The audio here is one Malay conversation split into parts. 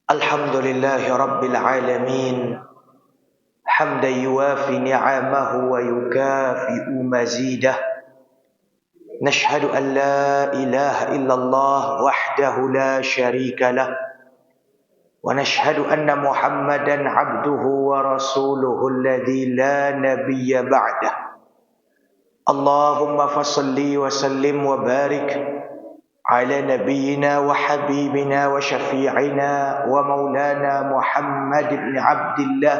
Alhamdulillahi Rabbil Alamin Hamdan yuwafi ni'amahu wa yukafi'u mazidah. Nashhadu an la ilaha illallah wahdahu la sharika lah. Wa nashhadu anna Muhammadan abduhu wa rasuluhu alladhi la nabiyya ba'dah. Allahumma fasalli wa sallim wa barik ala nabiyyina wa habibina wa syafi'ina wa maulana Muhammad ibn Abdillah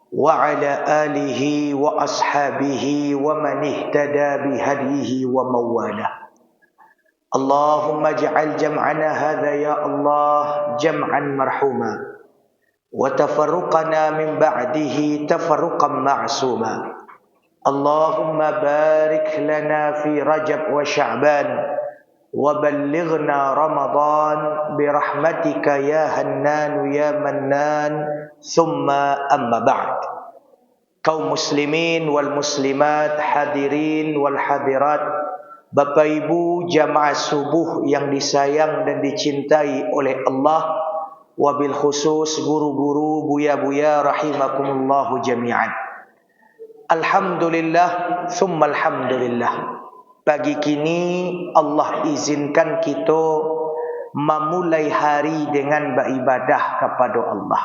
wa ala alihi wa ashabihi wa man ihtada bihadihi wa mawala. Allahumma ja'al jam'ana hadha ya Allah jam'an marhuma wa tafarruqana min ba'dihi tafarruqan ma'suma. Allahumma barik lana fi Rajab wa Sya'ban وبلغنا رمضان برحمتك يا هنان يا منان ثم أما بعد. Kaum muslimin wal muslimat, hadirin wal hadirat, Bapak Ibu jamaah subuh yang disayang dan dicintai oleh Allah, wabil khusus guru-guru, buya-buya rahimakumullahu jami'an. Alhamdulillah thumma alhamdulillah. Pagi kini Allah izinkan kita memulai hari dengan beribadah kepada Allah.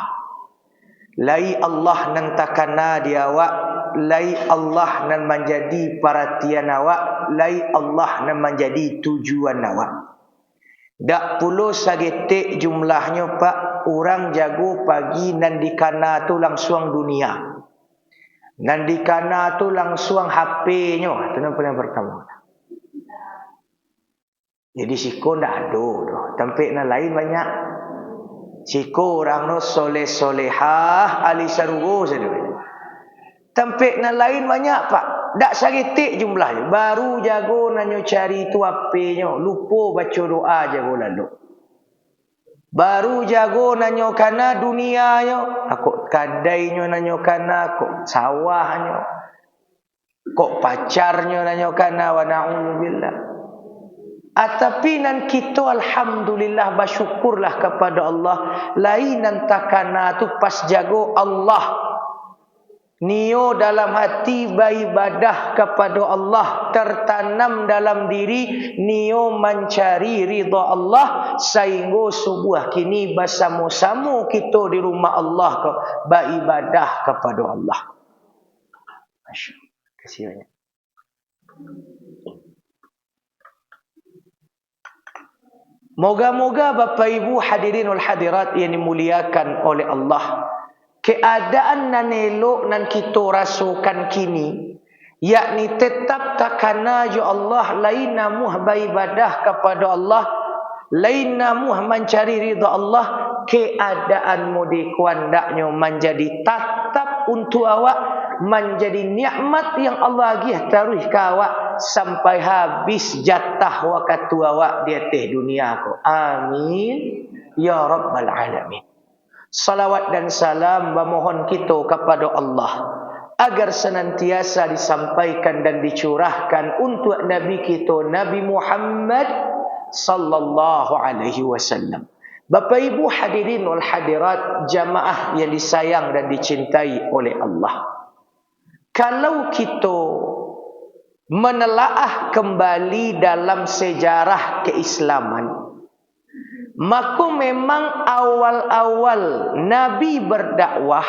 Lai Allah nan takana dia awak, lai Allah nan menjadi perhatian awak, lai Allah nan menjadi tujuan awak. Dak puluh sagetik jumlahnya pak, orang jago pagi nan dikana tu langsung dunia. Nan dikana tu langsung HP-nya. Itu yang pertama. Jadi siko ndak ada dah. Tempat yang lain banyak. Siko orang no soleh-solehah ahli sarugo saja. Tempat yang lain banyak pak. Dak sagetik jumlahnya. Baru jago nanyo cari tu apa-nya. Lupa baca doa jago lalu. Baru jago nanyo kana dunianya. Kok kadainya nanyo kana. Kok sawahnya. Kok pacarnya nanyo kana. Wa na'udzubillah. Tapi nan kita alhamdulillah bersyukurlah kepada Allah. Lainan takana tu pas jago Allah. Nio dalam hati beribadah kepada Allah. Tertanam dalam diri nio mencari ridha Allah. Sehingga subuh kini bersama-sama kita di rumah Allah beribadah kepada Allah. Masya Allah. Kasih banyak. Moga-moga Bapak Ibu hadirin wal hadirat yang dimuliakan oleh Allah, keadaan nan elok nan kita rasakan kini, yakni tetap takana ya Allah lain namuh beribadah kepada Allah, lain namuh mencari ridha Allah, keadaanmu di kuandaknya menjadi tatap untuk awak, menjadi nikmat yang Allah agih taruh ke awak sampai habis jatah waktu awak di atas dunia aku. Amin ya rabbal alamin. Salawat dan salam memohon kita kepada Allah agar senantiasa disampaikan dan dicurahkan untuk Nabi kita Nabi Muhammad sallallahu alaihi wasallam. Bapak Ibu hadirin wal hadirat, jamaah yang disayang dan dicintai oleh Allah. Kalau kita menelaah kembali dalam sejarah keislaman, maka memang awal-awal Nabi berdakwah,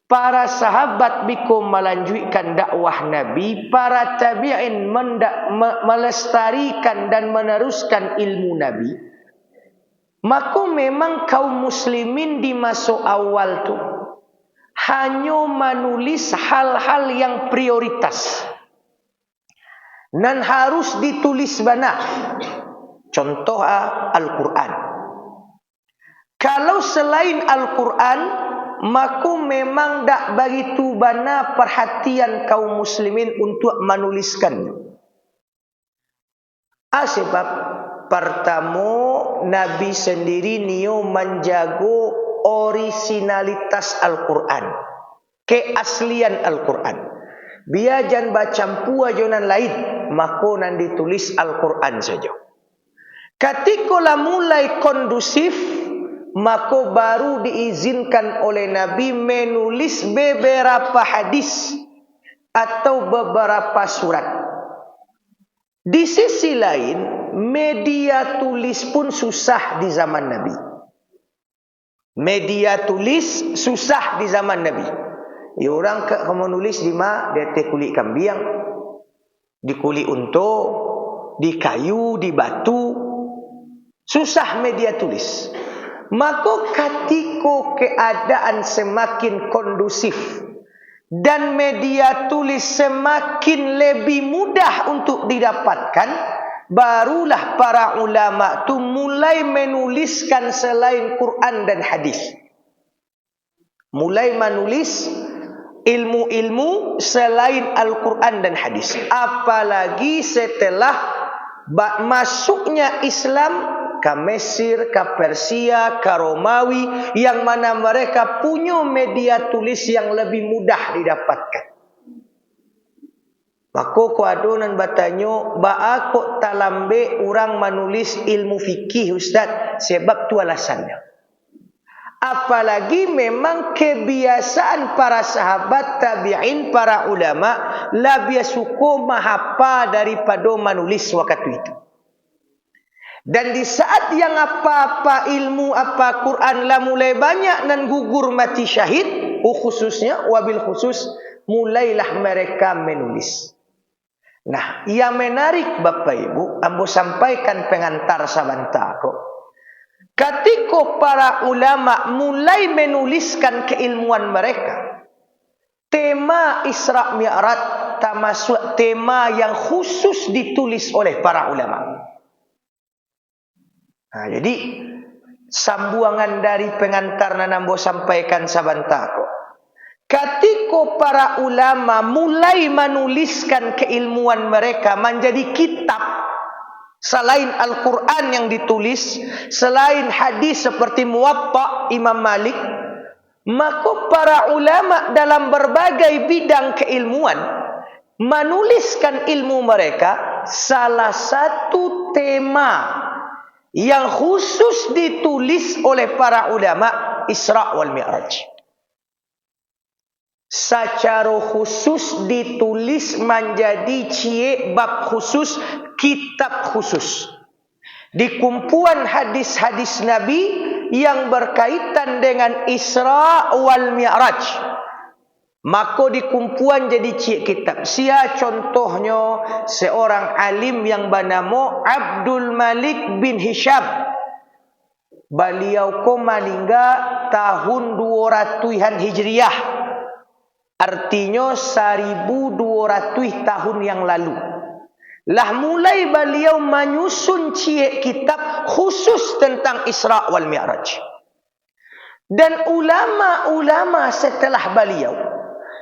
para sahabat bikum melanjutkan dakwah Nabi, para tabi'in melestarikan dan meneruskan ilmu Nabi, maka memang kaum muslimin di masa awal tu hanya menulis hal-hal yang prioritas dan harus ditulis banyak. Contoh Al-Quran. Kalau selain Al-Quran, maka memang tak begitu banyak perhatian kaum muslimin untuk menuliskannya. Sebab pertama Nabi sendiri nio menjaga originalitas Al-Quran, keaslian Al-Quran. Biar jangan bercampur ajaran lain, maka nan ditulis Al-Quran saja. Ketika mulai kondusif, maka baru diizinkan oleh Nabi menulis beberapa hadis atau beberapa surat. Di sisi lain, media tulis pun susah di zaman Nabi. Media tulis susah di zaman Nabi. Ya, orang kamu nulis di mana? Dia kulit kambing, di kulit unta, di kayu, di batu. Susah media tulis. Maka ketika keadaan semakin kondusif dan media tulis semakin lebih mudah untuk didapatkan, barulah para ulama itu mulai menuliskan selain Quran dan hadis. Mulai menulis ilmu-ilmu selain Al-Quran dan hadis. Apalagi setelah masuknya Islam ke Mesir, ke Persia, ke Romawi, yang mana mereka punya media tulis yang lebih mudah didapatkan. Maka ko adonan bertanya, ba'a kok tak lambe orang menulis ilmu fikih Ustaz? Sebab tu alasannya. Apalagi memang kebiasaan para sahabat, tabi'in, para ulama lebih suka mahapa daripada menulis waktu itu. Dan di saat yang apa-apa ilmu, apa Quran lah mulai banyak dan gugur mati syahid, khususnya wabil khusus, mulailah mereka menulis. Nah, yang menarik Bapak Ibu, ambo sampaikan pengantar sabanta ko. Ketika para ulama mulai menuliskan keilmuan mereka, tema Isra Mi'raj termasuk tema yang khusus ditulis oleh para ulama. Nah, jadi sambungan dari pengantar nanambo sampaikan sabantako. Ketika para ulama mulai menuliskan keilmuan mereka menjadi kitab, selain Al-Quran yang ditulis, selain hadis seperti Muwatta Imam Malik, maka para ulama dalam berbagai bidang keilmuan menuliskan ilmu mereka. Salah satu tema yang khusus ditulis oleh para ulama, Isra wal Mi'raj. Secara khusus ditulis menjadi bab khusus, kitab khusus. Di kumpulan hadis-hadis Nabi yang berkaitan dengan Isra wal Mi'raj, maka dikumpulan jadi kitab. Sia contohnya seorang alim yang bernama Abdul Malik bin Hisham. Beliau ko meninggal tahun 200-an Hijriah. Artinya 1200 tahun yang lalu. Lah mulai beliau menyusun kitab khusus tentang Isra wal Mi'raj. Dan ulama-ulama setelah beliau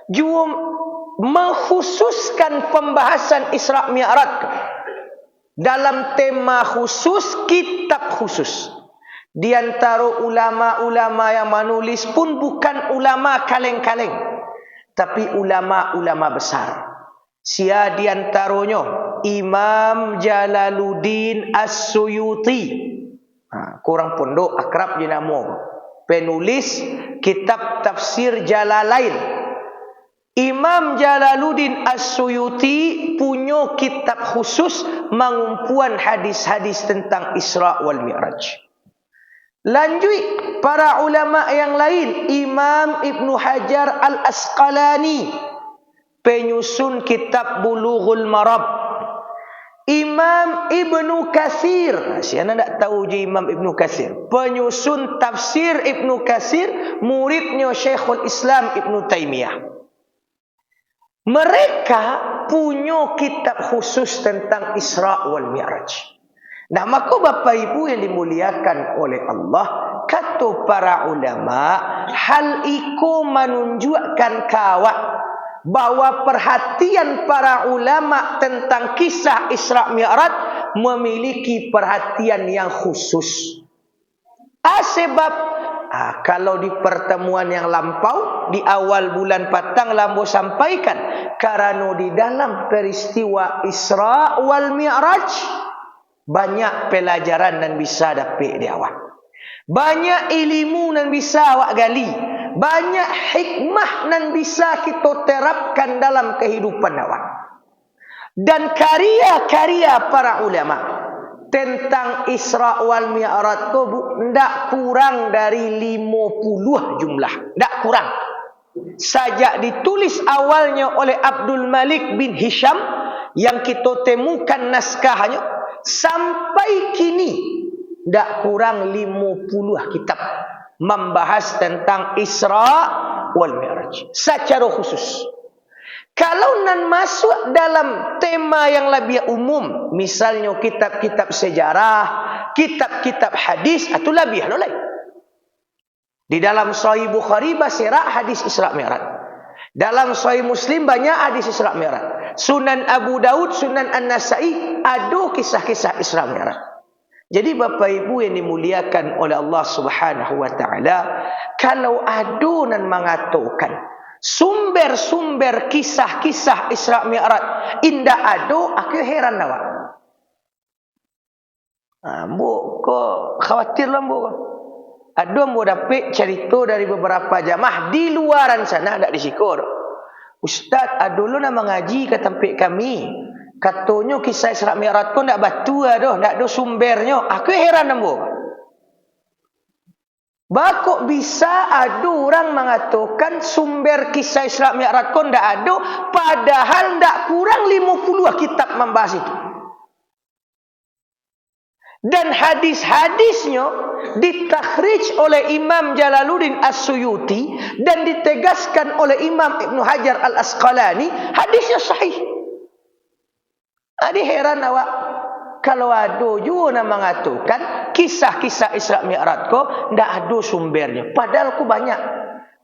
juga mengkhususkan pembahasan Isra Mi'raj dalam tema khusus, kitab khusus. Di antara ulama-ulama yang menulis pun bukan ulama kaleng-kaleng, tapi ulama-ulama besar. Sia di antaranya Imam Jalaluddin As-Suyuti. Kurang pondok akrab je nama. Penulis kitab tafsir Jalalain. Imam Jalaluddin As-Suyuti punya kitab khusus mengumpulan hadis-hadis tentang Isra wal Mi'raj. Lanjut para ulama yang lain, Imam Ibn Hajar Al-Asqalani, penyusun kitab Bulughul Maram. Imam Ibn Katsir, siapa tak tahu je Imam Ibn Katsir, penyusun tafsir Ibn Katsir, muridnya Syekhul Islam Ibn Taimiyah. Mereka punya kitab khusus tentang Isra wal Mi'raj. Nah, maka Bapak Ibu yang dimuliakan oleh Allah, kata para ulama, hal itu menunjukkan kawat bahwa perhatian para ulama tentang kisah Isra Mi'raj memiliki perhatian yang khusus. Sebab kalau di pertemuan yang lampau di awal bulan Patang lambo sampaikan, karena di dalam peristiwa Isra wal Mi'raj banyak pelajaran dan bisa dapat di awal. Banyak ilmu nan bisa awak gali. Banyak hikmah nan bisa kita terapkan dalam kehidupan awak. Dan karya-karya para ulama tentang Isra wal Mi'raj tu ndak kurang dari 50 jumlah. Ndak kurang. Sajak ditulis awalnya oleh Abdul Malik bin Hisham yang kita temukan naskahnya sampai kini ndak kurang 50 kitab membahas tentang Isra wal Mi'raj secara khusus. Kalau nan masuk dalam tema yang lebih umum, misalnya kitab-kitab sejarah, kitab-kitab hadis, itu lebih lain. Di dalam Sahih Bukhari basirah hadis Isra Mi'raj. Dalam Sahih Muslim banyak hadis Isra Mi'raj. Sunan Abu Daud, Sunan An-Nasai ada kisah-kisah Isra Mi'raj. Jadi Bapak Ibu yang dimuliakan oleh Allah Subhanahu wa taala, kalau ada nan mengatakan sumber-sumber kisah-kisah Isra Mi'raj indah ada, aku heran awak. Mbok kok khawatir lah mbok. Ada mbok dapat cerita dari beberapa jamaah di luaran sana, tak di Sikor. Ustaz, dulu nak mengaji ke tempat kami. Katanya kisah Isra Mi'raj tu tak batu dah, tak ada sumbernya. Aku heran mbok. Bakok bisa ada orang mengatakan sumber kisah Isra Mi'raj kon tak ada, padahal tak kurang 50 kitab membahas itu. Dan hadis-hadisnya ditakhrij oleh Imam Jalaluddin As-Suyuti dan ditegaskan oleh Imam Ibn Hajar Al-Asqalani, hadisnya sahih. Adi heran awak. Kalau ada juga nak mengatakan kisah-kisah Isra Mi'raj ko ndak ada sumbernya. Padahal ku banyak.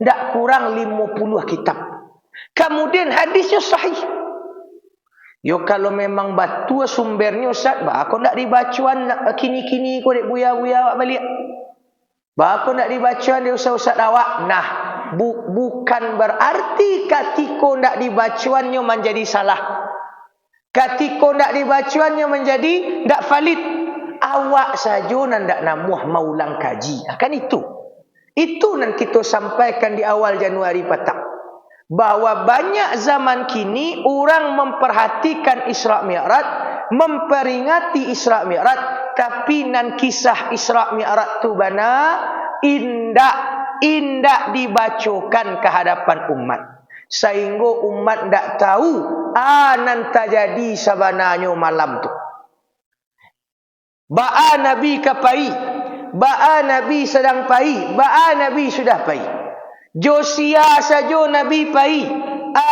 Ndak kurang 50 kitab. Kemudian hadisnya sahih. Yo kalau memang batu sumbernya Ustaz, aku ndak dibacuan kini-kini ko dek buya-buya awak balik. Aku ndak dibacuan dia ustaz-ustaz awak. Nah, bukan berarti ketika ndak dibacuannya menjadi salah. Ketika ndak dibacuannya menjadi ndak valid. Awak saja ndak namuh maulang kaji. Akan itu. Itu nan kita sampaikan di awal Januari petang. Bahawa banyak zaman kini orang memperhatikan Isra Mi'raj, memperingati Isra Mi'raj, tapi nan kisah Isra Mi'raj tu bana indak dibacakan ke hadapan umat. Sehingga umat tak tahu nan terjadi sebenarnya malam tu. Ba'a Nabi kapai, ba'a Nabi sedang pai, ba'a Nabi sudah pai. Josia saja Nabi pai,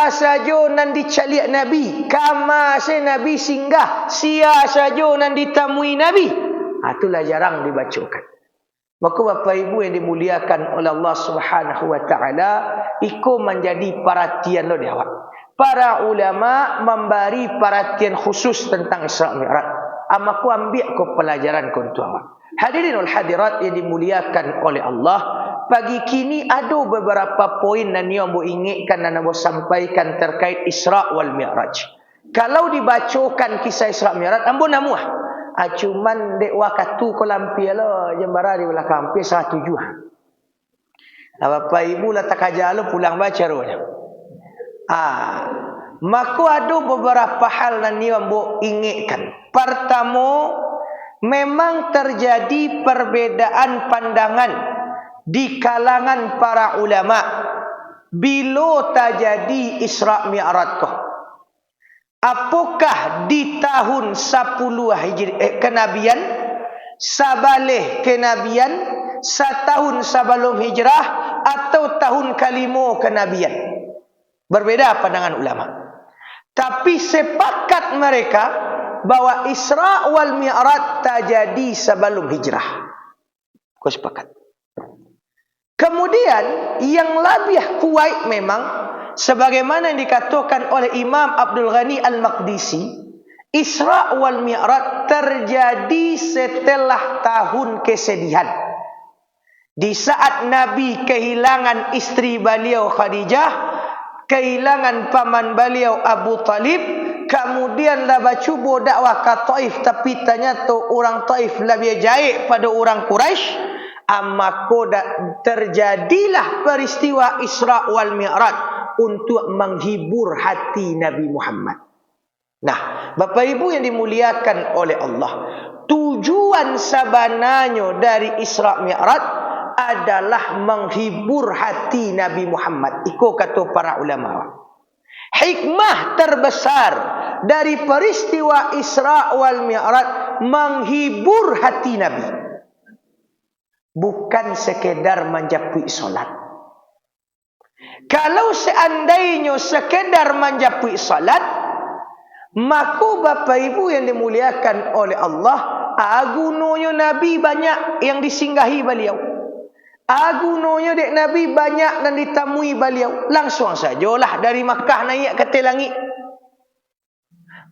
saja nan dicaliak Nabi, kama se Nabi singgah, sia saja nan ditamui Nabi. Itulah jarang dibacakan. Maka Bapak Ibu yang dimuliakan oleh Allah Subhanahu wa taala, itu menjadi perhatian lo dia awak. Para ulama memberi perhatian khusus tentang Isra Mi'raj. Amaku ambil ko pelajaran ko tu awak. Hadirin wal hadirat yang dimuliakan oleh Allah, pagi kini ada beberapa poin dan yang mau ingatkan dan mau sampaikan terkait Isra wal Mi'raj. Kalau dibacakan kisah Isra Mi'raj, ambon namuah. Cuman dek wakatu ko lampia lo jembara di belakang pi 107. Bapak Ibu lah tak aja lo pulang baca rohnya. Maka ada beberapa hal yang dia mau ingatkan. Pertama, memang terjadi perbedaan pandangan di kalangan para ulama bila terjadi Isra Mi'raj tu. Apakah di tahun 10 kenabian, sabalih kenabian, setahun sebelum hijrah, atau tahun kelima kenabian? Berbeda pandangan ulama. Tapi sepakat mereka bahwa Isra wal Mi'raj terjadi sebelum hijrah. Kau sepakat. Kemudian yang lebih kuat memang sebagaimana yang dikatakan oleh Imam Abdul Ghani Al-Maqdisi, Isra wal Mi'raj terjadi setelah tahun kesedihan. Di saat Nabi kehilangan istri beliau Khadijah, kehilangan paman beliau Abu Talib, kemudian laba cuba dakwah ke Taif, tapi ternyata orang Taif lebih jahil pada orang Quraisy. Maka terjadilah peristiwa Isra wal Mi'raj untuk menghibur hati Nabi Muhammad. Nah, Bapak Ibu yang dimuliakan oleh Allah, tujuan sebenarnya dari Isra Mi'raj adalah menghibur hati Nabi Muhammad. Ikut kata para ulama. Hikmah terbesar dari peristiwa Isra wal Mi'raj menghibur hati Nabi. Bukan sekedar menjapui solat. Kalau seandainya sekedar menjapui solat, maka Bapak Ibu yang dimuliakan oleh Allah, gunanya Nabi banyak yang disinggahi beliau. Gunanya dek Nabi banyak dan ditamui beliau. Langsung sajalah dari Makkah naik ke atas langit.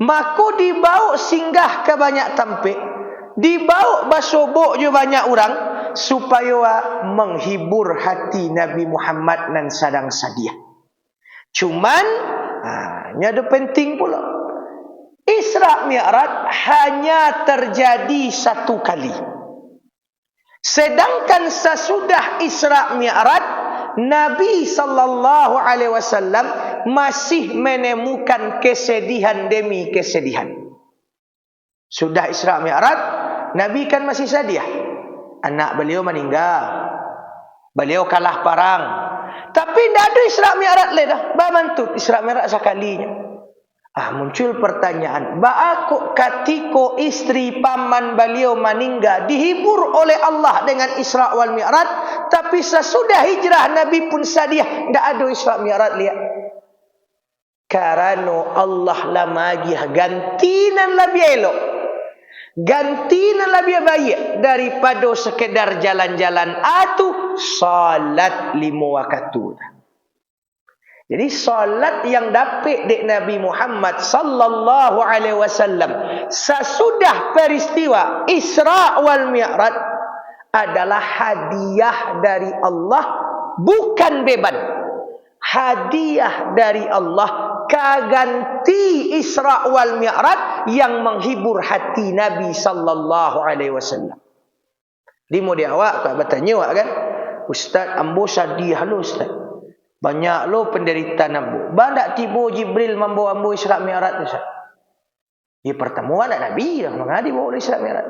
Maka dibawa singgah ke banyak tempat. Dibawa basobok je banyak orang. Supaya menghibur hati Nabi Muhammad dan sadang sadia. Cuman, ini ada penting pula. Isra Mi'raj hanya terjadi satu kali. Sedangkan sesudah Isra Mi'raj, Nabi SAW masih menemukan kesedihan demi kesedihan. Sudah Isra Mi'raj, Nabi kan masih sedih. Anak beliau meninggal. Beliau kalah perang. Tapi tidak ada Isra Mi'raj lagi dah. Bamantut Isra Mi'raj sekalinya. Muncul pertanyaan. Ba'akuk katiko istri paman beliau meninggal. Dihibur oleh Allah dengan Isra wal Mi'raj. Tapi sesudah hijrah Nabi pun sedih. Tidak ada Isra Mi'raj lihat. Karena Allah lagi ganti dan lebih elok. Ganti dan lebih baik daripada sekedar jalan-jalan atau salat 5 waktu. Jadi salat yang dapat dari Nabi Muhammad sallallahu alaihi wasallam sesudah peristiwa Isra wal Mi'raj adalah hadiah dari Allah, bukan beban. Hadiah dari Allah kaganti Isra wal Mi'raj yang menghibur hati Nabi sallallahu alaihi wasallam. Di mudi awak kau bertanya awak kan, Ustaz ambo sedih lo Ustaz. Banyak lo penderitaan ambo. Bandak tiba Jibril membawa ambo Isra Mi'raj Ustaz. Di pertemuan ada Nabi yang mengadi bawa Isra Mi'raj.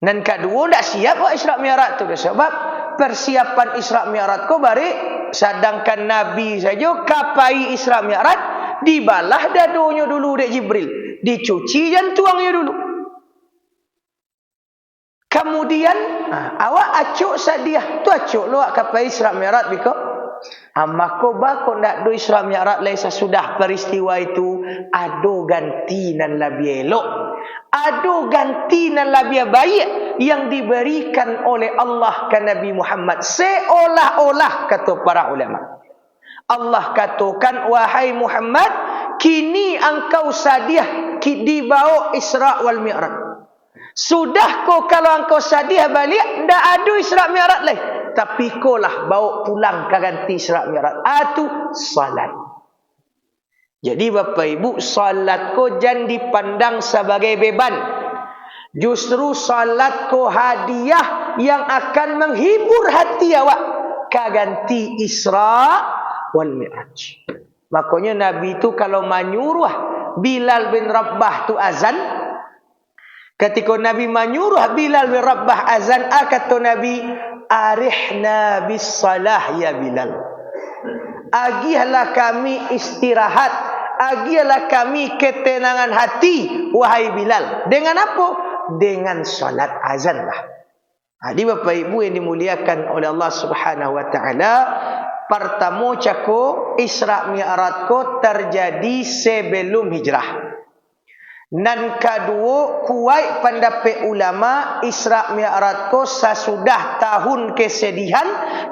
Dan kedua tak siap buat Isra Mi'raj tu sebab persiapan Isra Mi'raj ko bari. Sedangkan Nabi saja kapai Isra Mi'raj dibalah dadonya dulu dek Jibril, dicuci dan tuangnya dulu. Kemudian awak acuk sadiah tu acuk lo kapai Isra Mi'raj biko. Maka bako ndak do Isra Mi'raj lai sesudah peristiwa itu ado ganti nan lebih elok. Ado ganti nan lebih baik yang diberikan oleh Allah ke Nabi Muhammad seolah-olah kata para ulama. Allah katakan, wahai Muhammad, kini engkau sadiah dibawa Isra wal Mi'raj. Sudah kau kalau engkau sadiah balik, ndak ada Isra Mi'raj lagi. Tapi kau lah bawa pulang ke ganti Isra Mi'raj. Atu salat. Jadi Bapak Ibu, salat kau jangan dipandang sebagai beban. Justru salat kau hadiah yang akan menghibur hati awak kaganti Isra wal Mi'raj. Makanya Nabi itu kalau menyuruh Bilal bin Rabah tu azan, ketika Nabi menyuruh Bilal bin Rabah azan, kata Nabi, arihna bis salah ya Bilal. Agilah kami istirahat, agilah kami ketenangan hati wahai Bilal. Dengan apa? Dengan salat azan lah. Jadi Bapak Ibu yang dimuliakan oleh Allah Subhanahu wa taala, pertama cako Isra Mi'raj ko terjadi sebelum hijrah. Dan kedua, kuat pendapat ulama Isra Mi'raj ko sesudah tahun kesedihan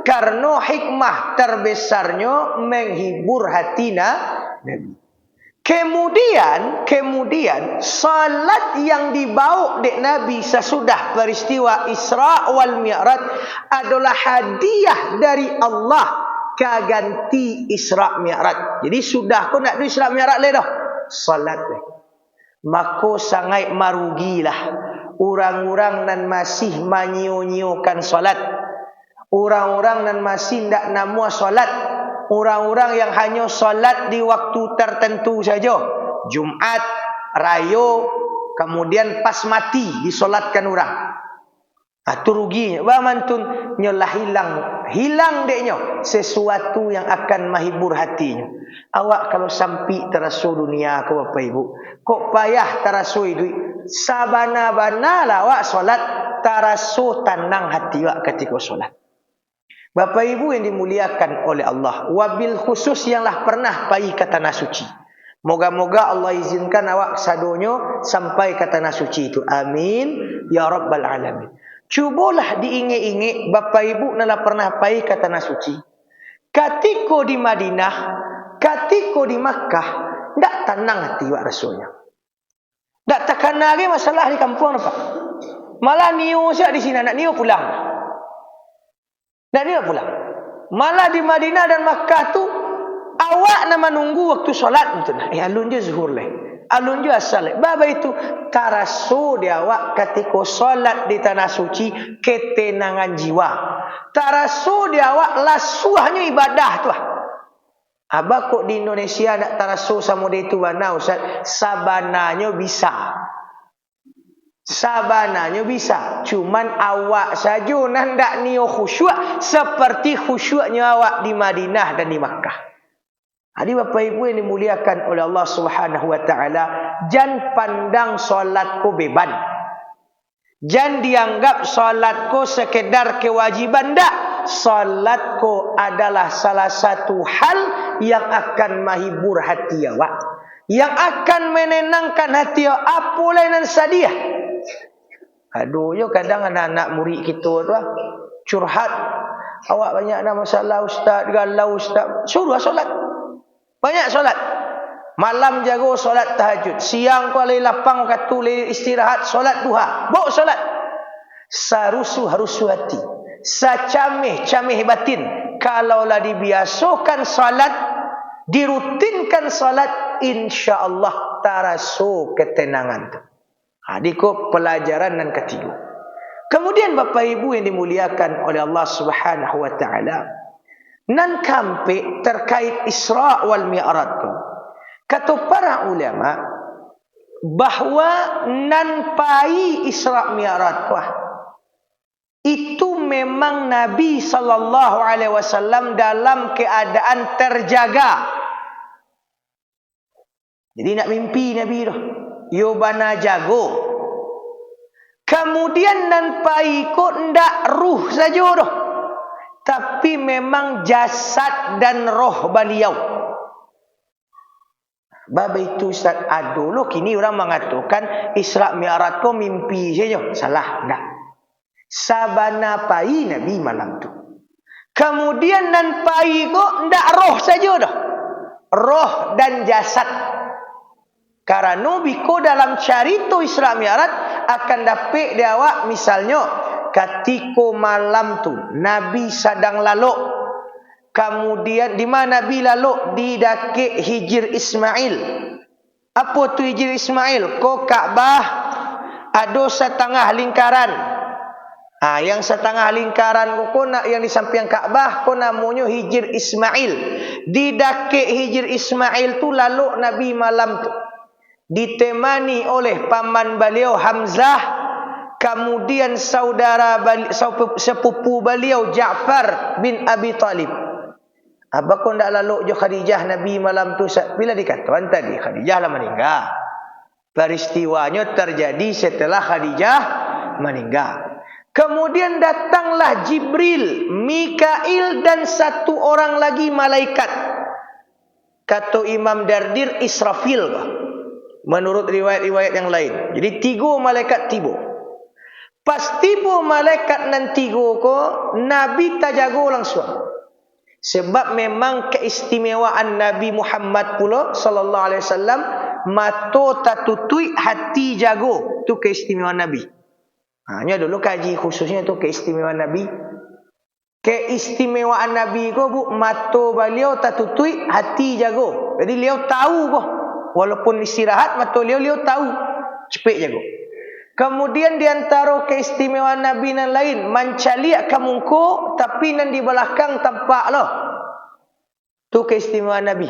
karena hikmah terbesarnya menghibur hati Nabi. Kemudian salat yang dibawa dek Nabi sesudah peristiwa Isra wal Mi'raj adalah hadiah dari Allah kaganti Isra Mi'raj. Jadi sudah kau nak do Isra Mi'raj le dah. Salat le. Maka sangat marugilah orang-orang nan masih menyiu-nyiukan solat, orang-orang nan masih tidak namua solat, orang-orang yang hanya solat di waktu tertentu saja, Jumat, Rayo, kemudian pas mati disolatkan orang. Itu ruginya. Bamantun nyolah hilang deknya sesuatu yang akan menghibur hatinya. Awak kalau sampai terasu dunia ke Bapak Ibu, kok payah terasu duit. Sabana-bana lah awak solat, terasu tenang hati awak ketika solat. Bapak Ibu yang dimuliakan oleh Allah, wabil khusus yang pernah pergi ke tanah suci. Moga-moga Allah izinkan awak sadonyo sampai ke tanah suci itu. Amin ya rabbal alamin. Cubalah diingat-ingat Bapak Ibu nala pernah pergi ke tanah suci. Ketika di Madinah, ketika di Makkah, tak tenang hati awak rasulnya. Tak takkan lagi masalah di kampung apa. Malah niu siap di sini, nak niu pulang. Dan dia pulang. Malah di Madinah dan Makkah tu awak nama nunggu waktu solat betul. Alun je zuhur leh. Alun je asal leh. Baba itu tarasu dia awak ketika solat di tanah suci ketenangan jiwa. Tarasu dia awak lasuhnya ibadah tu. Abah kok di Indonesia nak tarasu sama dia tu mana Ustaz? Sabananya bisa. Sabananya bisa. Cuman awak saja nandak niyo khusyuk seperti khusyuknya awak di Madinah dan di Makkah. Jadi Bapak Ibu yang dimuliakan oleh Allah Subhanahu wa taala, jangan pandang solatku beban. Jangan dianggap solatku sekedar kewajiban, tak. Solatku adalah salah satu hal yang akan menghibur hati awak, yang akan menenangkan hati awak. Apa lainan sadiah? Aduh, yo kadang anak-anak murid kita tu curhat, awak banyak nak masalah ustaz, galau ustaz. Suruh solat. Banyak solat. Malam jago solat tahajud, siang kau lagi lapang katu lagi istirahat solat duha. Bawa solat. Sarusu hati. Sacamih batin. Kalaulah dibiasakan solat, dirutinkan solat, insya-Allah tarasu ketenangan tu. Adikku pelajaran yang ketiga. Kemudian Bapak Ibu yang dimuliakan oleh Allah Subhanahu wa taala, nan kampe terkait Isra wal Mi'raj tu. Kata para ulama bahawa nan pai Isra Mi'raj tu itu memang Nabi sallallahu alaihi wasallam dalam keadaan terjaga. Jadi nak mimpi Nabi tu yo bana jago. Kemudian nan pai ko ndak ruh saja dah, tapi memang jasad dan roh beliau. Bab itu Ustaz, dulu kini orang mengatakan Isra Mi'raj ko mimpi saja. Salah, enggak. Sabana pai Nabi malam tu. Kemudian nan pai ko ndak roh saja dah. Roh dan jasad. Karena biko dalam carito Isra Mi'raj akan dapat dia awak misalnya ketika malam tu Nabi sedang lalu, kemudian di mana Nabi lalu di dakik Hijr Ismail. Apa tu Hijr Ismail? Ko Kaabah ada setengah lingkaran. Yang setengah lingkaran ko nak yang di samping Kaabah ko namanya Hijr Ismail. Di dakik Hijr Ismail tu lalu Nabi malam tu ditemani oleh paman beliau Hamzah, kemudian saudara sepupu beliau Ja'far bin Abi Talib. Apa kau ndak lalu jo Khadijah Nabi malam tu bila dikatakan tadi Khadijah lah meninggal. Peristiwanya terjadi setelah Khadijah meninggal. Kemudian datanglah Jibril, Mikail dan satu orang lagi malaikat. Kata Imam Dardir Israfil. Menurut riwayat-riwayat yang lain. Jadi 3 malaikat tiba. Pas tiba malaikat nan 3 ko, Nabi tak jago langsung. Sebab memang keistimewaan Nabi Muhammad pula sallallahu alaihi wasallam, mata tak tutui, hati jago. Tu keistimewaan Nabi. Hanya dulu kaji khususnya tu keistimewaan Nabi. Keistimewaan Nabi ko bu, mata beliau tak tutui, hati jago. Jadi beliau tahu ko. Walaupun istirahat, mata beliau tahu. Cepat jago. Kemudian di antara keistimewaan Nabi yang lain, mencaliak ke muka tapi nan di belakang tampak loh. Tu keistimewaan Nabi.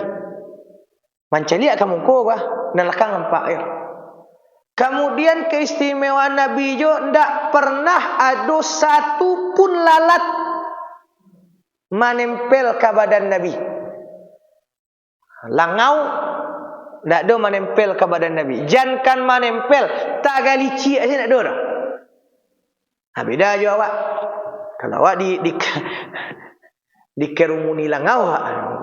Mencaliak ke muka bah, nan belakang tampak ya. Kemudian keistimewaan Nabi jo ndak pernah ada satu pun lalat menempel ke badan Nabi. Langau ndak ada menempel ke badan Nabi. Jangan menempel, tagalici aja ndak ada dah. Ha, beda je awak. Kalau awak di kerumuni langau,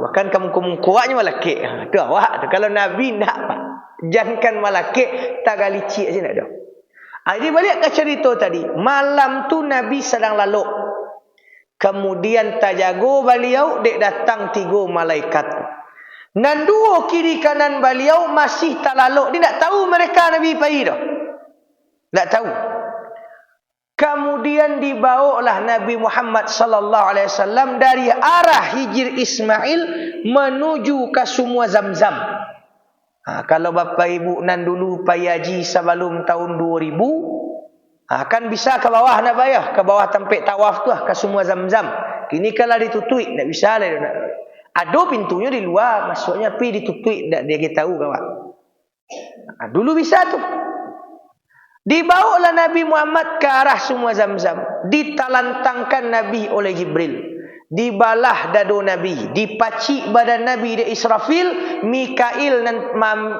bahkan kamu kuatnya malaki. Tu awak. Kalau Nabi ndak pak. Jangan malaki, tagalici aja ndak ada. Jadi balik ke cerita tadi. Malam tu Nabi sedang lalu. Kemudian tajago beliau dek datang 3 malaikat. Dan 2 kiri kanan beliau masih tak lalu. Dia tak tahu mereka Nabi pergi dah. Tak tahu. Kemudian dibawalah Nabi Muhammad sallallahu alaihi wasallam dari arah Hijr Ismail menuju ke Sumur Zamzam. Kalau bapa ibu nan dulu payaji sebelum tahun 2000, kan bisa ke bawah nak bayar, ke bawah tempat tawaf tu ke Sumur Zamzam. Kini kalau ditutui tak bisa lah. Ada pintunya di luar, masuknya pergi ditutui, tak dia tahu kawan. Dulu bisa tu. Dibawalah Nabi Muhammad ke arah Sumur Zamzam, ditalantangkan Nabi oleh Jibril, dibalah dado Nabi, dipacik badan Nabi di Israfil, Mikail dan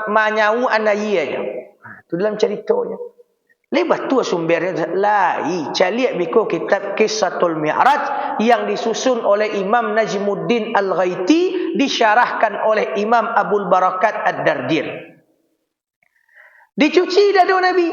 manyau anayi aja. Itu dalam ceritanya. Lepas tu sumbernya lai caliak biko kitab Qissatul Mi'raj yang disusun oleh Imam Najmuddin Al-Ghaiti, disyarahkan oleh Imam Abul Barakat Ad-Dardir. Dicuci dado Nabi,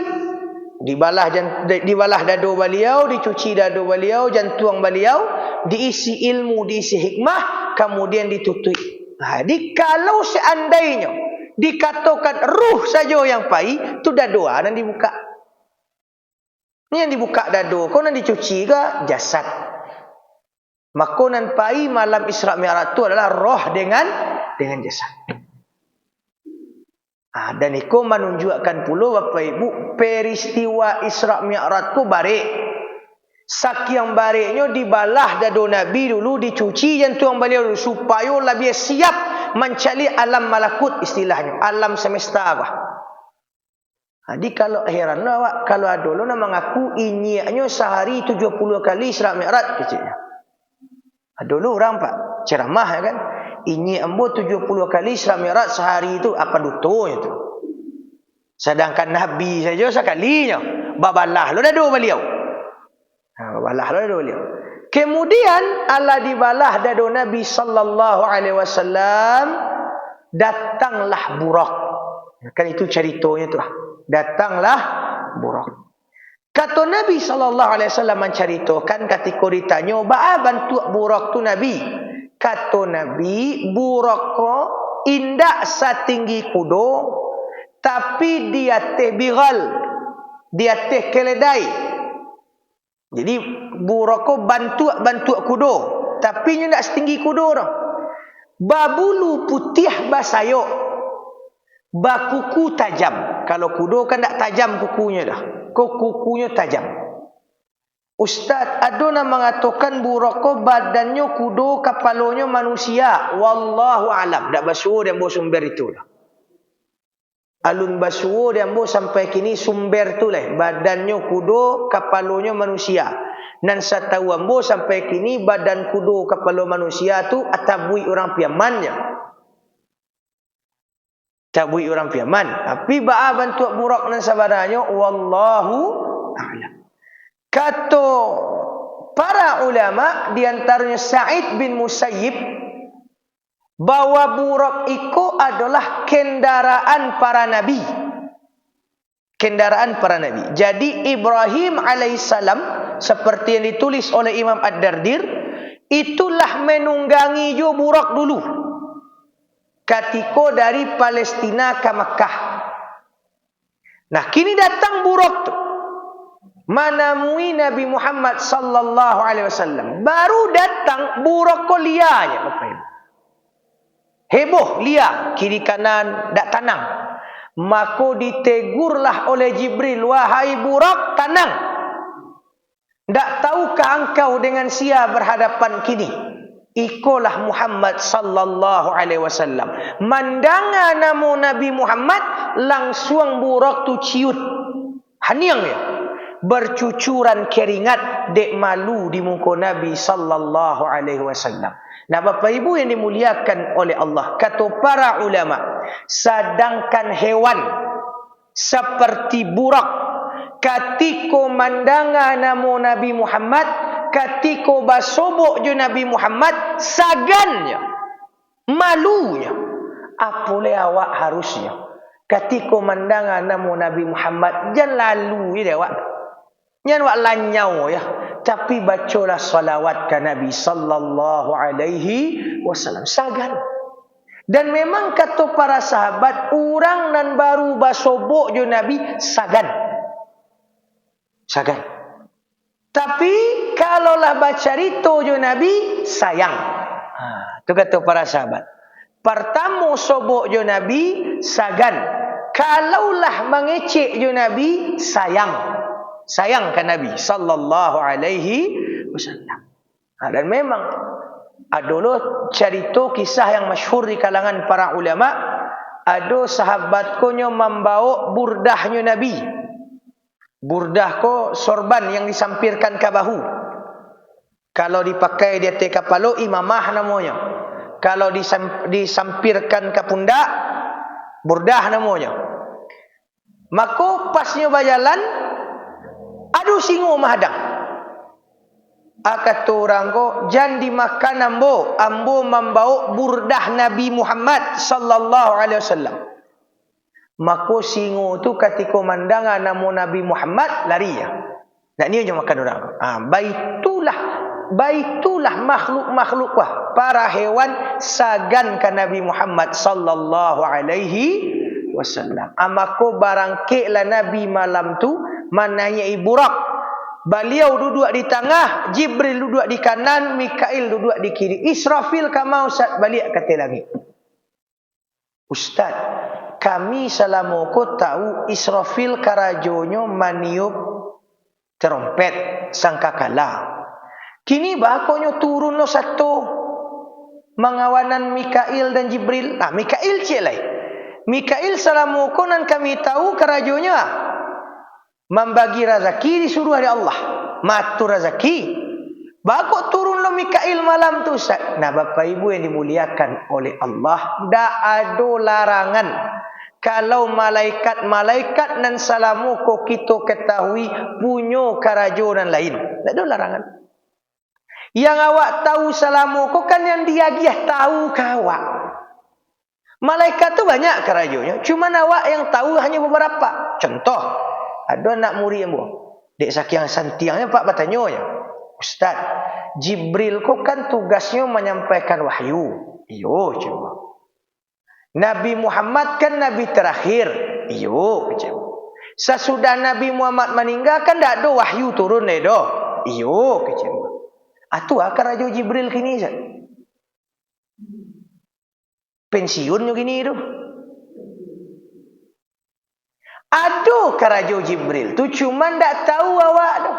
dibalah dado beliau, dicuci dado beliau, jantung beliau, diisi ilmu, diisi hikmah, kemudian ditutui. Jadi kalau seandainya dikatakan ruh saja yang pai, tu dado dan dibuka. Ini yang dibuka dado, kau nan dicuci ke jasad. Maka nan pai malam Isra Mi'raj itu adalah roh dengan jasad. Dan itu menunjukkan pula Bapak Ibu, peristiwa Isra Mi'raj itu barik. Sakian bariknya dibalah dado Nabi dulu, dicuci jantung beliau dulu, supaya lebih siap mencari alam malakut istilahnya, alam semesta apa. Jadi kalau heran awak, kalau ada lo nak mengaku inyiaknya sehari 70 kali Isra Mi'raj kecilnya. Ada lo orang pak ceramah ya kan, inyiak ambo 70 kali Isra Mi'raj sehari itu apa dutonya tu. Sedangkan Nabi saja sekalinya babalah lo dado beliau. Babalah lo dado beliau. Kemudian Allah dibalah dado Nabi sallallahu alaihi wasallam, datanglah Burak. Kan itu ceritanya tu lah. Datanglah Burak. Kata Nabi SAW menceritakan ketika ditanya, "Ba bantu Burak tu Nabi?" Kata Nabi, "Burak ko indak setinggi kuda, tapi dia teh bigal, dia teh keledai." Jadi Burak ko bantu kuda, tapi nya ndak setinggi kuda dah. Babulu putih basayok, bakuku tajam. Kalau kuda kan tak tajam kukunya dah. Kukunya tajam. Ustaz, ada yang mengatakan Buraka badannya kuda, kepalanya manusia. Wallahu alam. Tak basuh dia bawa sumber itu lah. Alun basuh dia bawa sampai kini sumber tu lah. Badannya kuda, kepalanya manusia. Dan saya tahu ambo sampai kini badan kuda, kepala manusia tu atabui orang piamannya. Tabui orang piaman. Tapi ba'a bantu Burak dan sabaranya, wallahu a'lam. Kata para ulama, diantaranya Sa'id bin Musayyib, bahawa Burak itu adalah kendaraan para nabi. Kendaraan para nabi. Jadi Ibrahim alaihissalam, seperti yang ditulis oleh Imam Ad-Dardir, itulah menunggangi jo Burak dulu. Ketika dari Palestina ke Mekah. Nah, kini datang Burak tu, menemui Nabi Muhammad sallallahu alaihi wasallam. Baru datang Burak ko liarnya, Bapak Ibu. Heboh liar, kiri kanan dak tanam. Maka ditegurlah oleh Jibril, wahai Burak, tenang. Tak tahukah engkau dengan sia berhadapan kini? Ikolah Muhammad sallallahu alaihi wasallam. Mandanga namo Nabi Muhammad, langsung Burak tu ciut. Haniang ya. Bercucuran keringat, dek malu di muka Nabi sallallahu alaihi wasallam. Nah, Bapak Ibu yang dimuliakan oleh Allah, kata para ulama, sedangkan hewan seperti burak ketika mandanga namo Nabi Muhammad, ketika basobok je Nabi Muhammad, sagannya, malunya, apole awak harusnya ketika mandanga namo Nabi Muhammad, jangan lalu dia awak, jangan awak lanyau ya, tapi bacalah salawat ke Nabi sallallahu alaihi wasallam, sagan. Dan memang kata para sahabat, orang nan baru basobok je Nabi, sagan. Sagan. Tapi kalaulah baca rito je Nabi, sayang. Itu kata para sahabat. Pertama sobok je Nabi, sagan. Kalaulah mengecek je Nabi, sayang. Sayang ke Nabi sallallahu alaihi wasallam. Dan memang adalah cerita kisah yang masyhur di kalangan para ulama. Ada sahabat konyo membawa burdahnya Nabi. Burdah ko sorban yang disampirkan ke bahu. Kalau dipakai di atas kepala, imamah namanya. Kalau disampirkan ke pundak, burdah namanya. Maka pasnya berjalan, aduh singo mahadang. Kata orang ko, jangan dimakan ambo. Ambo membawa burdah Nabi Muhammad sallallahu alaihi wasallam. Maka singo tu ketika mandangan nama Nabi Muhammad, lari ya. Nak ni je makan orang. Baitulah makhluk-makhluk wah, para hewan sagan ke Nabi Muhammad sallallahu alaihi wasallam. Maka barangkeklah Nabi malam tu mananyai Burak. Beliau duduk di tengah, Jibril duduk di kanan, Mikail duduk di kiri. Israfil kamau sat balik ke langit. Ustaz, kami selama ko tahu Israfil karajonyo maniup terompet sangkakala. Kini bakonyo turun lo satu mengawanan Mikail dan Jibril. Mikail cik lai. Mikail selama ko nan kami tahu karajonyo membagi rezeki disuruh oleh Allah. Matur rezeki. Bakok turun lo Mikail malam tu Ustaz. Nah, Bapak Ibu yang dimuliakan oleh Allah, dak ada larangan. Kalau malaikat-malaikat nan salamu ko kita ketahui punya kerajunan lain. Tak ada larangan. Yang awak tahu salamu ko kan yang dia tahu ke awak. Malaikat tu banyak kerajanya. Cuma awak yang tahu hanya beberapa. Contoh, ada anak murid yang dek sakiang santiangnya Pak bertanya ya. Ustaz, Jibril ko kan tugasnya menyampaikan wahyu. Iyo, coba. Nabi Muhammad kan Nabi terakhir. Iyo, coba. Sesudah Nabi Muhammad meninggal kan tak ada wahyu turun dah. Iyo, coba. Atu akar raja Jibril kini Ustaz. Pensiun gini tu. Aduh kerajo Jibril tu cuma tak tahu awak tu.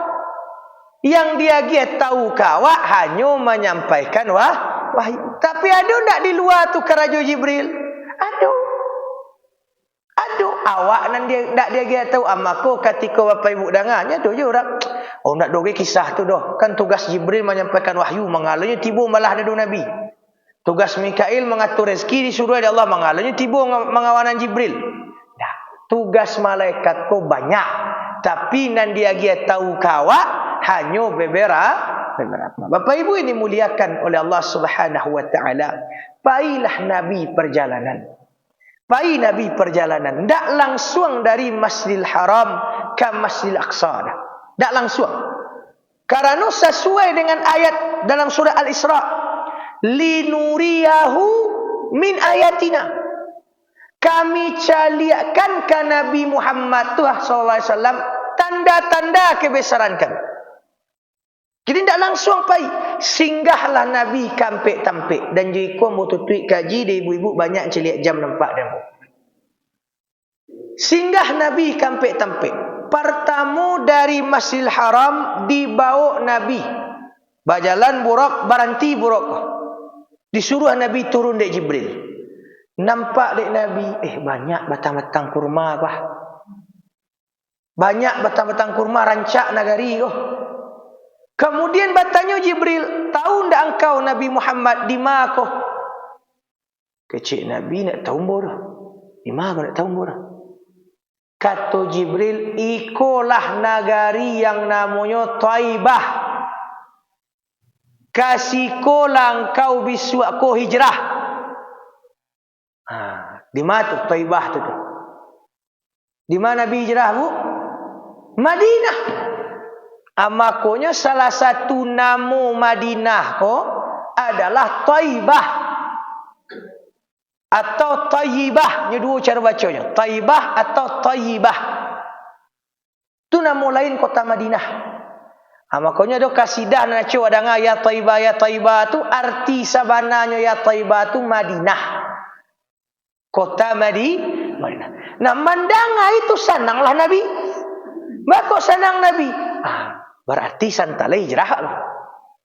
Yang dia tahu kawak hanya menyampaikan wahyu. Tapi ada tak di luar tu kerajo Jibril? Aduh awak nan dia tak dia tahu. Maka ketika Bapak Ibu dengarnya tu je orang. Oh nak doge kisah tu dah. Kan tugas Jibril menyampaikan wahyu, mengalanya tiba malah ada Nabi. Tugas Mikail mengatur rezeki disuruh oleh Allah, mengalanya tiba mengawanan Jibril. Dah, tugas malaikat ko banyak. Tapi nan dia tahu kawak hanya beberapa. Bapak Ibu ini dimuliakan oleh Allah Subhanahu wa taala. Pailah Nabi perjalanan. Tak langsung dari Masjidil Haram ke Masjidil Aqsa. Tak langsung. Karena sesuai dengan ayat dalam surah Al-Isra, linuriyahu min ayatina. Kami caliakan ke Nabi Muhammad sallallahu alaihi wasallam tanda-tanda kebesaran kami. Jadi tidak langsung pai. Singgahlah Nabi kampek-tampek. Dan jika mau tutui kaji, dia ibu-ibu banyak celiak jam nampak dan Singgah Nabi tampik-tampik. Pertama dari Masjidil Haram dibawa Nabi. Berjalan burak, berhenti burak. Disuruh Nabi turun dek Jibril. Nampak dek Nabi, banyak batang-batang kurma kah? Banyak batang-batang kurma rancak nagari kah? Kemudian bertanya Jibril, tahu ndak engkau Nabi Muhammad di mana kah? Kecik Nabi nak tahu bodoh. Di mana nak tahu bodoh? Kata Jibril, ikolah nagari yang namanya Taibah. Kasihkolah engkau bisuak ko hijrah. Di mana tu Taibah tu? Di mana Nabi hijrah, Bu? Madinah. Makanya salah satu nama Madinah ko adalah Taibah atau Tayyibah. Ini dua cara bacanya. Taibah atau Tayyibah. Itu nama lain kota Madinah. Makanya ada kasidah nak cakap ada ya Taibah tu arti sebenarnya ya Taibah tu Madinah. Kota Madinah. Nah, mandanga itu sananglah Nabi. Maka sanang Nabi. Berarti santala hijrah.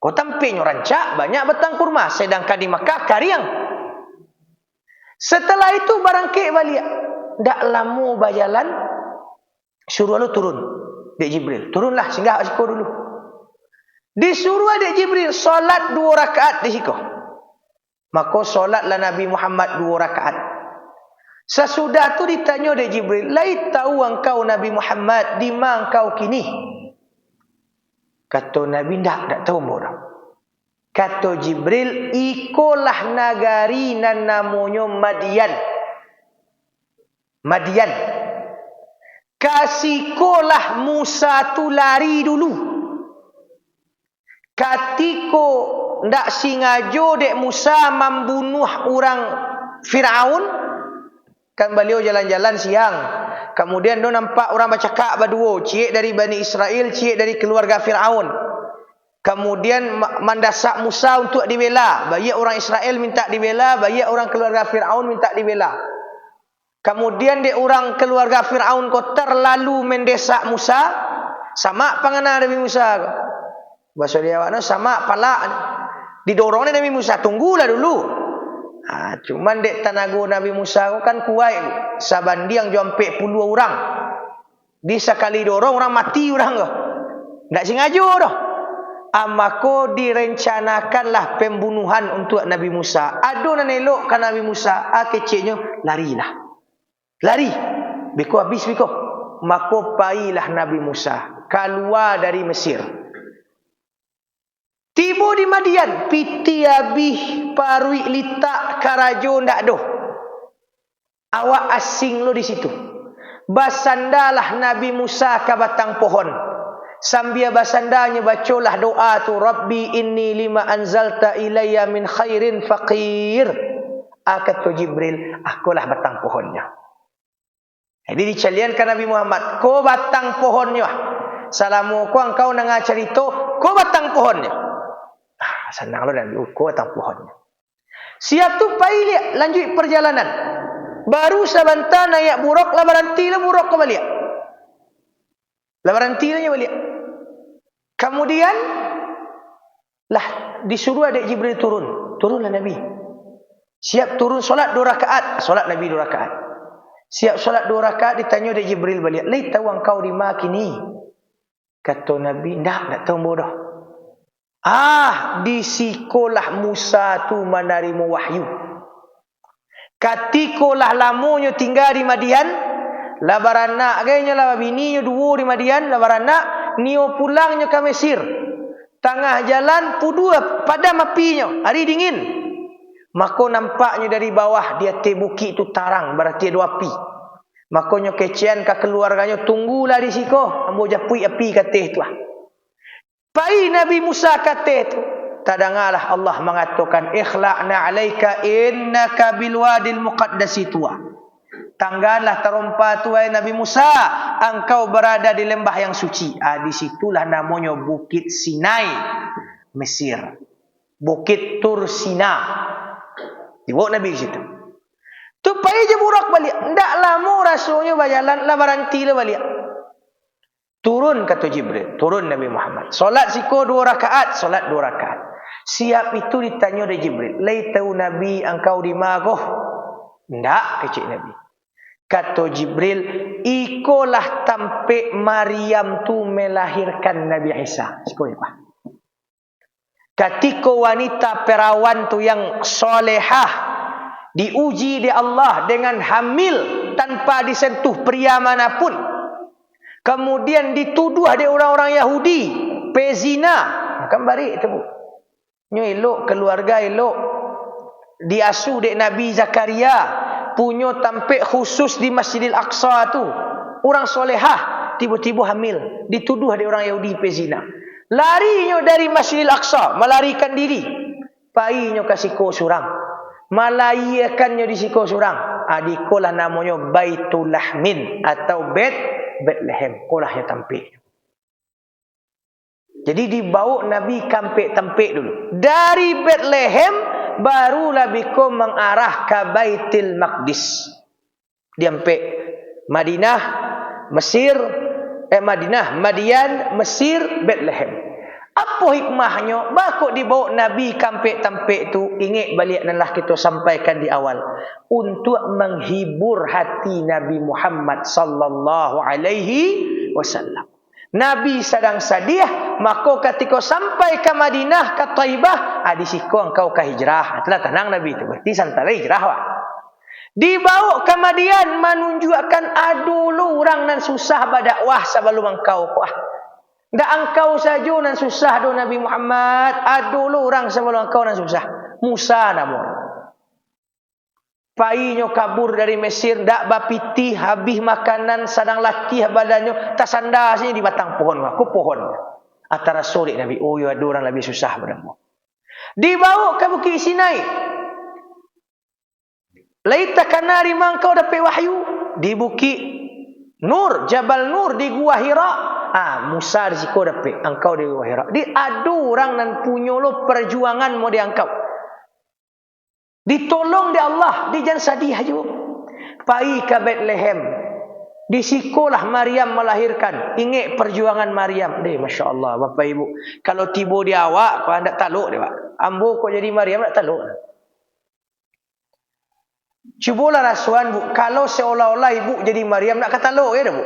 Kau tampilnya rancak banyak batang kurma, sedangkan di Makkah kariang. Setelah itu barangkit balik. Tak lama berjalan, suruh lu turun. Dek Jibril, turunlah singgah siku dulu. Disuruh Dek Jibril solat 2 rakaat di siku. Maka solatlah Nabi Muhammad 2 rakaat. Sesudah tu ditanya Dek Jibril, lai tahu engkau Nabi Muhammad di mana engkau kini? Kata Nabi, tak tahu orang. Kata Jibril, ikolah nagari nan namanya Madian. Madian. Kasihkolah Musa tu lari dulu. Katiko ndak singajo dek Musa membunuh orang Firaun, kan beliau jalan-jalan siang. Kemudian dia nampak orang bercakap berdua, cik dari Bani Israel, cik dari keluarga Firaun. Kemudian mendasak Musa untuk dibela. Banyak orang Israel minta dibela, banyak orang keluarga Firaun minta dibela. Kemudian dia orang keluarga Firaun ko terlalu mendesak Musa, sama pangana Nabi Musa. Bahasa dia sama palak. Didorong Nabi Musa, tunggulah dulu. Cuman dek tanago Nabi Musa kan kuat. Sabandi yang jompe puluh orang. Di sekali dorong orang mati orang ke. Tak sengaja dah. Maka direncanakanlah pembunuhan untuk Nabi Musa. Ada nak elokkan Nabi Musa. Keciknya larilah. Lari. Biko habis biko. Maka pailah Nabi Musa keluar dari Mesir. Tiba di Madian, piti habis parui litak karajo ndak doh. Awak asing lo di situ. Basandalah Nabi Musa ke batang pohon. Sambil basandanya bacolah doa tu, Rabbi inni lima anzalta ilayya min khairin faqir. Kata Jibril, akulah batang pohonnya. Jadi dicaliankan Nabi Muhammad, ko batang pohonnya. Salamu ko engkau nanga cerita, ko batang pohonnya. Senang lo Nabi, ko batang pohonnya. Siap tu pai lanjut perjalanan. Baru sebentar naik buruk lah berhenti lah buruk ke balik. Lah berhenti lah balik. Kemudian lah disuruh adik Jibril turun. Turunlah Nabi. Siap turun solat 2 rakaat. Solat Nabi 2 rakaat. Siap solat 2 rakaat ditanya adik Jibril balik. Lai tahu engkau di mana kini? Kata Nabi, tak tahu bodoh. Di sikolah Musa tu menerima wahyu. Katikolah lamunya tinggal di Madian, labaranak kayaknya lah bininya 2 di Madian, labaranak nio pulangnya ke Mesir. Tengah jalan pudua padam apinya, hari dingin. Maka nampaknya dari bawah dia bukit tu tarang, berarti ada api. Makanya kecian ke keluarganya, tunggulah di siko, ambo japui api kateh tu. Pai Nabi Musa kata itu, tadangalah Allah mengatakan, ikhla'na alaika innaka bilwadil muqaddasi tuwa. Tanggallah terompa tu Nabi Musa, engkau berada di lembah yang suci. Di situlah namanya Bukit Sinai, Mesir. Bukit Tur Sina. Dibawa Nabi ke situ. Tu pai je burak balik. Ndak lama rasulnya berjalan lah berhenti lah balik. Turun kata Jibril, turun Nabi Muhammad. Solat siko 2 rakaat, solat 2 rakaat. Siap itu ditanya oleh Jibril, "Lai tahu Nabi engkau di magoh?" Ndak, kecik Nabi. Kata Jibril, "Ikolah tampe Maryam tu melahirkan Nabi Isa." Siko apa? Ketika wanita perawan tu yang solehah diuji di Allah dengan hamil tanpa disentuh pria manapun, kemudian dituduh oleh orang-orang Yahudi pezina, kan barik tu bu. Nyo elok keluarga elok, diasuh dek Nabi Zakaria, punya tampik khusus di Masjidil Aqsa tu, orang solehah tiba-tiba hamil, dituduh oleh orang Yahudi pezina. Larinya dari Masjidil Aqsa, melarikan diri. Painya kasih ko surang, malayakannya di siko surang. Adikolah namanya Baitul Lahmin atau Bethlehem, kolahnya tampik. Jadi dibawa Nabi tampik dulu. Dari Bethlehem barulah biko mengarah ke Baitul Maqdis. Diampik Madinah, Mesir, Madinah, Madian, Mesir, Bethlehem. Apa hikmahnya? Bakok dibawa Nabi tampik tu, ingat balik adalah kita sampaikan di awal, untuk menghibur hati Nabi Muhammad sallallahu alaihi wasallam. Nabi sedang sedih, maka ketika sampai ke Madinah, ke Taibah, di situ engkau ke hijrah. Itulah tenang Nabi itu. Berarti santara hijrah wak. Dibawa ke Madian menunjukkan dulu orang nan susah berdakwah sebelum engkau kuah. Dak engkau saja nan susah do Nabi Muhammad, dulu orang sebelum engkau nan susah. Musa namun. Painya kabur dari Mesir, dak bapiti habis makanan sedang latih badannya, tersandar sini di batang pohon. Aku pohon. Antara sore Nabi, oh ya ada orang lebih susah berdakwah. Dibawa ke Bukit Sinai. Laita kanari mangkau dapat wahyu di Bukit Nur, Jabal Nur di Gua Hira. Musa di situ dapat, engkau di Gua Hira. Di ada orang nan punya lo perjuangan mau di engkau. Ditolong di Allah, di jangan sedih aja. Pai ke Bethlehem. Di sikolah Maryam melahirkan. Ingat perjuangan Maryam. Masya Allah, Bapak Ibu. Kalau tiba di awak, kau hendak taluk dia, Pak. Ambo kau jadi Maryam, tak taluk. Cubalah rasuan, Bu. Kalau seolah-olah Ibu jadi Maryam, nak kata taluk, ya, Bu?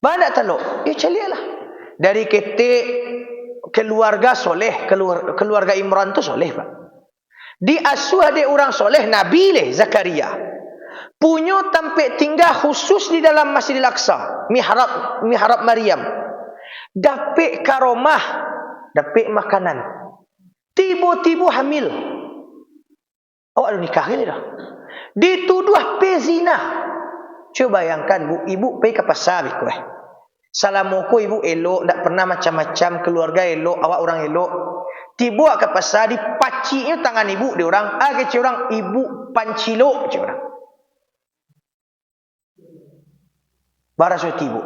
Banyak taluk. Celialah. Dari ketik keluarga soleh, keluarga Imran tu soleh, Pak. Diasuh ada orang soleh, Nabi leh Zakaria. Punya tampik tinggal khusus di dalam Masjidil Aqsa, mihrab Maryam. Dapat karomah, dapat makanan. Tiba-tiba hamil. Awak ada nikah ke dah? Dituduh pezina. Coba bayangkan, Bu, ibu pergi ke pasar biku. Salamuku ibu elok, tak pernah macam-macam, keluarga elok, awak orang elok. Tiba ke pasar, dipacinya tangan ibu dia orang, kecil orang ibu pancilok kecil orang. Barasuk tiba.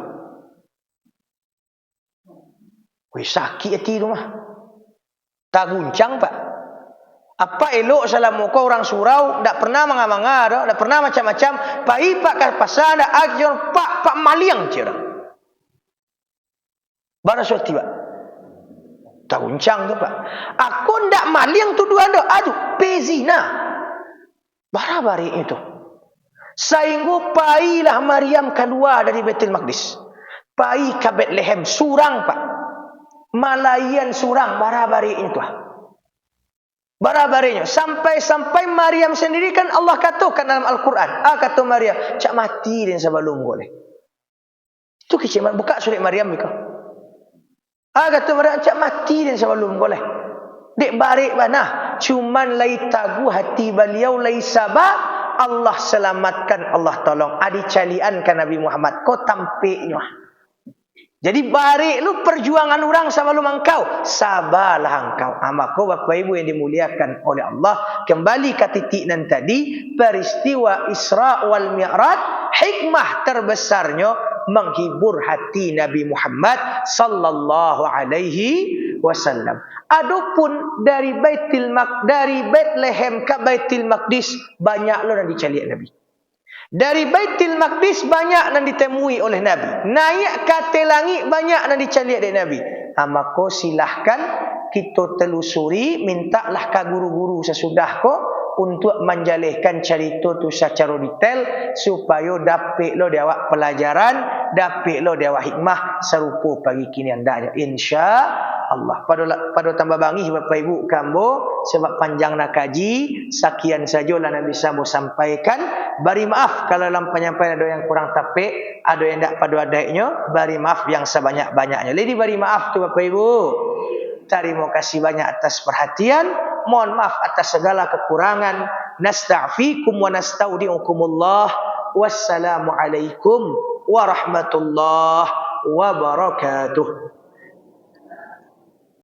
Wih, sakit hati tu mah. Tak guncang, Pak. Apa elok salamuka orang surau, tak pernah manga-manga, tak pernah macam-macam. Pai pak ke pasar, tak kecil orang, pak maliang kecil orang. Barasuk tiba. Tak guncang tu, Pak. Aku ndak maliang tu dua anda. Aduh, pezina. Barabari itu. Sehingga pailah Maryam keluar dari Baitul Maqdis. Pai ke Bethlehem. Surang, Pak. Malayan surang. Barabari itu. Barabarinya. Sampai Maryam sendiri kan Allah katakan dalam Al-Quran. Kata Maryam, cak mati dan sebelum boleh. Itu kecil. Buka surat Maryam. Kata Maryam, cak mati dan sebelum boleh. Dek barik mana? Cuman lai tagu hati beliau lai sabar. Allah selamatkan, Allah tolong. Adi calian kan Nabi Muhammad. Kau tampiknya. Jadi barik lu perjuangan orang sebelum engkau. Sabarlah engkau. Maka Bapak Ibu yang dimuliakan oleh Allah. Kembali ke titik nan tadi. Peristiwa Isra wal Mi'raj. Hikmah terbesarnya menghibur hati Nabi Muhammad sallallahu alaihi wasallam. Adapun dari Bethlehem ke Baitul Maqdis banyak lo yang dicaliak Nabi. Dari Baitul Maqdis banyak yang ditemui oleh Nabi. Naik ke atas langit banyak yang dicaliak dari Nabi. Maka silahkan kita telusuri, mintalah ke guru-guru sesudah ko untuk menjalihkan cerita tu secara detail supaya dapat lo dia awak pelajaran, dapat lo dia awak hikmah serupa pagi kini anda insya-Allah. Pada tambah bangi Bapak Ibu kambo sebab panjang nak kaji, sekian sajalah nak bisa mau sampaikan. Bari maaf kalau dalam penyampaian ada yang kurang tepat, ada yang tak pada adanya, bari maaf yang sebanyak-banyaknya. Jadi bari maaf tu Bapak Ibu. Terima kasih banyak atas perhatian. Mohon maaf atas segala kekurangan. Nasta'fikum wa nastaudi'ukumullah. Wassalamualaikum warahmatullahi wabarakatuh.